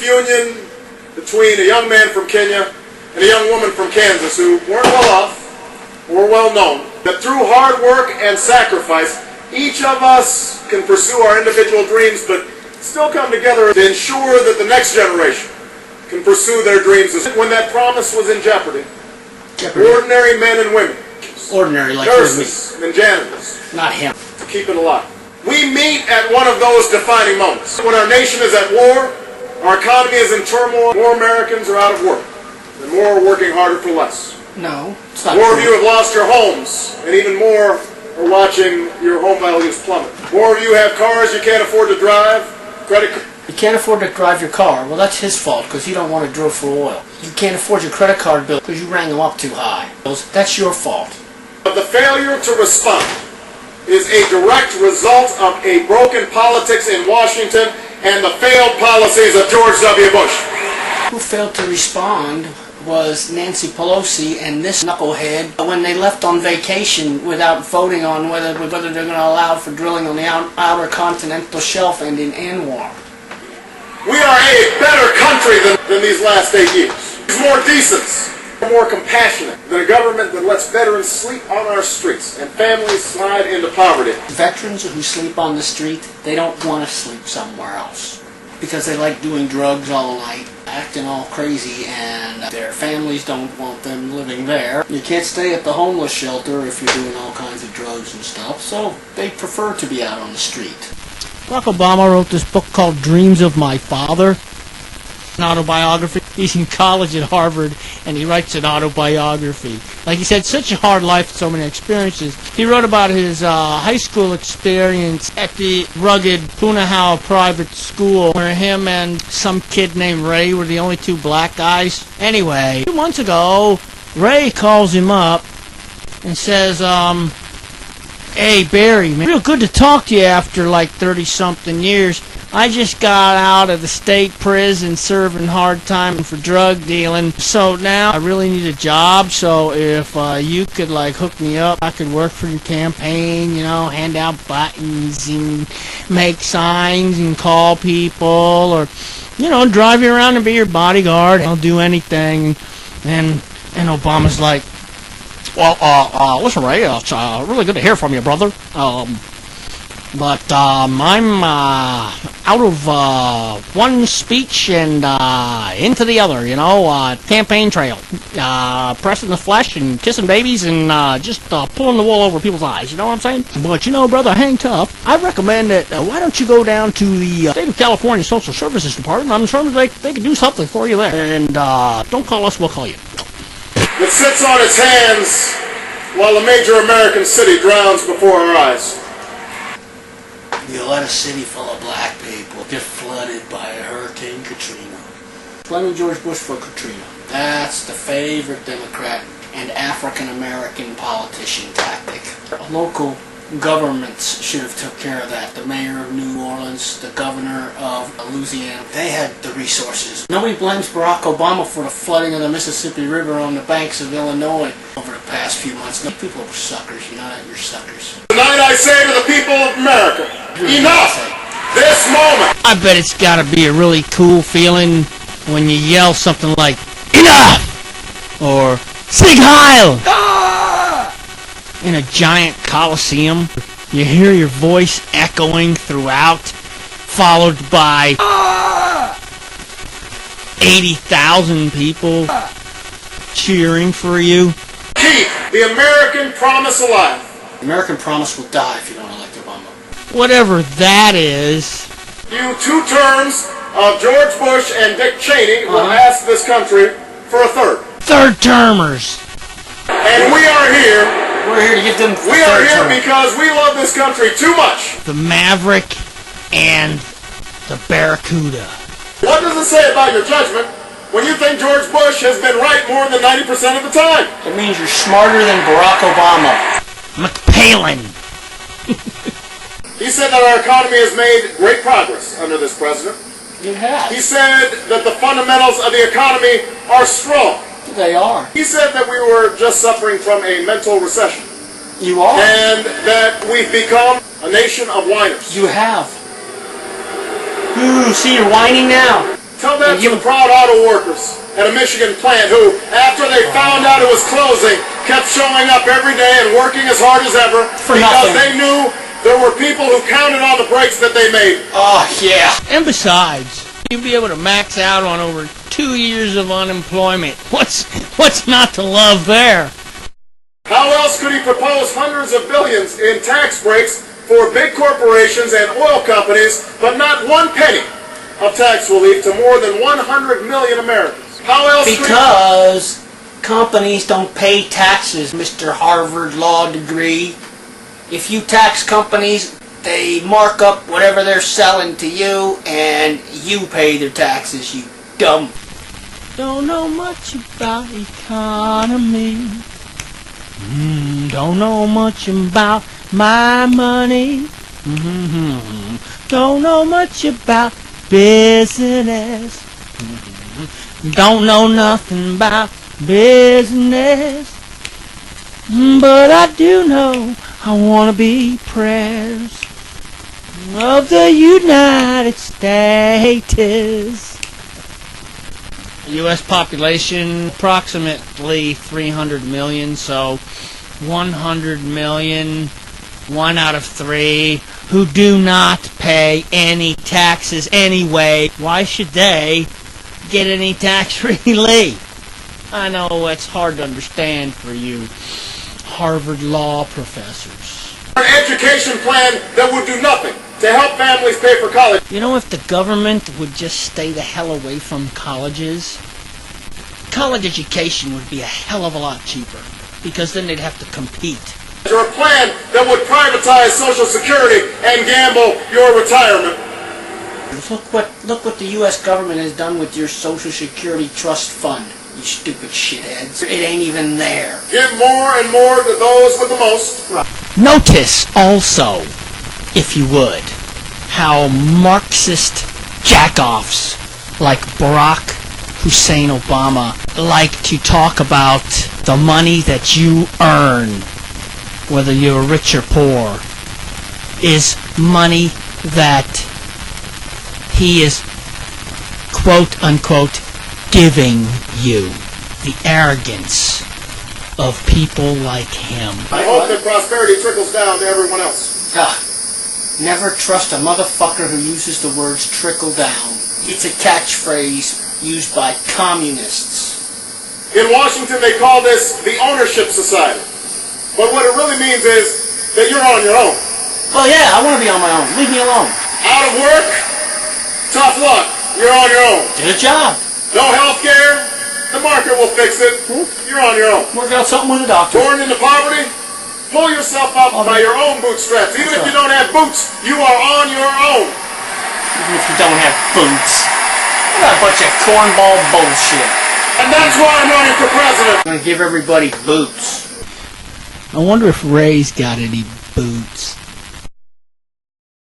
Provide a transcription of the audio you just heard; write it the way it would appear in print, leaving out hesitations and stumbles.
Union between a young man from Kenya and a young woman from Kansas who weren't well off or well known, that through hard work and sacrifice, each of us can pursue our individual dreams but still come together to ensure that the next generation can pursue their dreams. When that promise was in jeopardy, ordinary men and women, ordinary like nurses and janitors, not him, to keep it alive. We meet at one of those defining moments. When our nation is at war, our economy is in turmoil, more Americans are out of work, and more are working harder for less. No, it's not More true. of you have lost your homes, and even more are watching your home values plummet. More of you have cars you can't afford to drive, credit cards. You can't afford to drive your car. Well, that's his fault because you don't want to drill for oil. You can't afford your credit card bill because you rang them up too high. That's your fault. But the failure to respond is a direct result of a broken politics in Washington and the failed policies of George W. Bush. Who failed to respond was Nancy Pelosi and this knucklehead when they left on vacation without voting on whether they're going to allow for drilling on the outer continental shelf and in Anwar. We are a better country than these last 8 years. It's more decent, more compassionate than a government that lets veterans sleep on our streets and families slide into poverty. Veterans who sleep on the street, they don't want to sleep somewhere else because they like doing drugs all night, acting all crazy, and their families don't want them living there. You can't stay at the homeless shelter if you're doing all kinds of drugs and stuff, so they prefer to be out on the street. Barack Obama wrote this book called Dreams of My Father, an autobiography. He's in college at Harvard, and he writes an autobiography. Like he said, such a hard life, so many experiences. He wrote about his high school experience at the rugged Punahou private school, where him and some kid named Ray were the only two black guys. Anyway, 2 months ago, Ray calls him up and says, "Hey, Barry, man, real good to talk to you after like 30-something years. I just got out of the state prison serving hard time for drug dealing. So now I really need a job. So if you could like hook me up, I could work for your campaign, you know, hand out buttons and make signs and call people or, you know, drive you around and be your bodyguard. I'll do anything." And Obama's like, "Well, listen, Ray, it's really good to hear from you, brother. But I'm out of one speech and into the other, you know, campaign trail, pressing the flesh and kissing babies and just pulling the wool over people's eyes, you know what I'm saying? But, you know, brother, hang tough. I recommend that, why don't you go down to the State of California Social Services Department? I'm sure they can do something for you there. And don't call us, we'll call you." It sits on its hands while a major American city drowns before our eyes. You let a city full of black people get flooded by a Hurricane Katrina. Blame George Bush for Katrina. That's the favorite Democrat and African-American politician tactic. Local governments should have took care of that. The mayor of New Orleans, the governor of Louisiana, they had the resources. Nobody blames Barack Obama for the flooding of the Mississippi River on the banks of Illinois over the past few months. No, people are suckers, you know that? You're suckers. Tonight I say to the people of America, enough! This moment! I bet it's gotta be a really cool feeling when you yell something like, "Enough!" or "Sieg Heil!" in a giant coliseum. You hear your voice echoing throughout, followed by 80,000 people cheering for you. Keep the American promise alive. The American promise will die if you don't elect Obama. Whatever that is. You 2 terms of George Bush and Dick Cheney will ask this country for a third. Third-termers. And we are here. We're here to get them. We are here because we love this country too much. The Maverick and the Barracuda. What does it say about your judgment when you think George Bush has been right more than 90% of the time? It means you're smarter than Barack Obama. McPalin. He said that our economy has made great progress under this president. You have. He said that the fundamentals of the economy are strong. They are. He said that we were just suffering from a mental recession. You are. And that we've become a nation of whiners. You have. Ooh, see, you're whining now. Tell that to the proud auto workers at a Michigan plant who, after they found out it was closing, kept showing up every day and working as hard as ever because they knew there were people who counted on the breaks that they made. Oh, yeah. And besides, you'll be able to max out on over 2 years of unemployment. What's not to love there? How else could he propose hundreds of billions in tax breaks for big corporations and oil companies, but not one penny of tax relief to more than 100 million Americans? How else Because companies don't pay taxes, Mr. Harvard Law degree. If you tax companies, they mark up whatever they're selling to you, and you pay their taxes, you dumb. Don't know much about economy. Don't know much about my money. Don't know much about business. Don't know nothing about business. But I do know I want to be president of the United States. U.S. population approximately 300 million, so 100 million, 1 out of 3, who do not pay any taxes anyway. Why should they get any tax relief? I know it's hard to understand for you Harvard Law professors. An education plan that would do nothing to help families pay for college. You know, if the government would just stay the hell away from colleges, college education would be a hell of a lot cheaper, because then they'd have to compete. Or a plan that would privatize Social Security and gamble your retirement. Look what the U.S. government has done with your Social Security Trust Fund, you stupid shitheads. It ain't even there. Give more and more to those with the most. Notice also, if you would, how Marxist jackoffs like Barack Hussein Obama like to talk about the money that you earn, whether you're rich or poor, is money that he is, quote unquote, giving you. The arrogance of people like him. I hope that prosperity trickles down to everyone else. Never trust a motherfucker who uses the words trickle down. It's a catchphrase used by communists. In Washington, they call this the ownership society. But what it really means is that you're on your own. Well, yeah, I want to be on my own. Leave me alone. Out of work? Tough luck. You're on your own. Get a job. No health care? The market will fix it. You're on your own. Work out something with a doctor. Born into poverty? Pull yourself up by your own bootstraps. Even if you don't have boots, you are on your own. Even if you don't have boots. What a bunch of cornball bullshit. And that's why I'm running for president. I'm going to give everybody boots. I wonder if Ray's got any boots.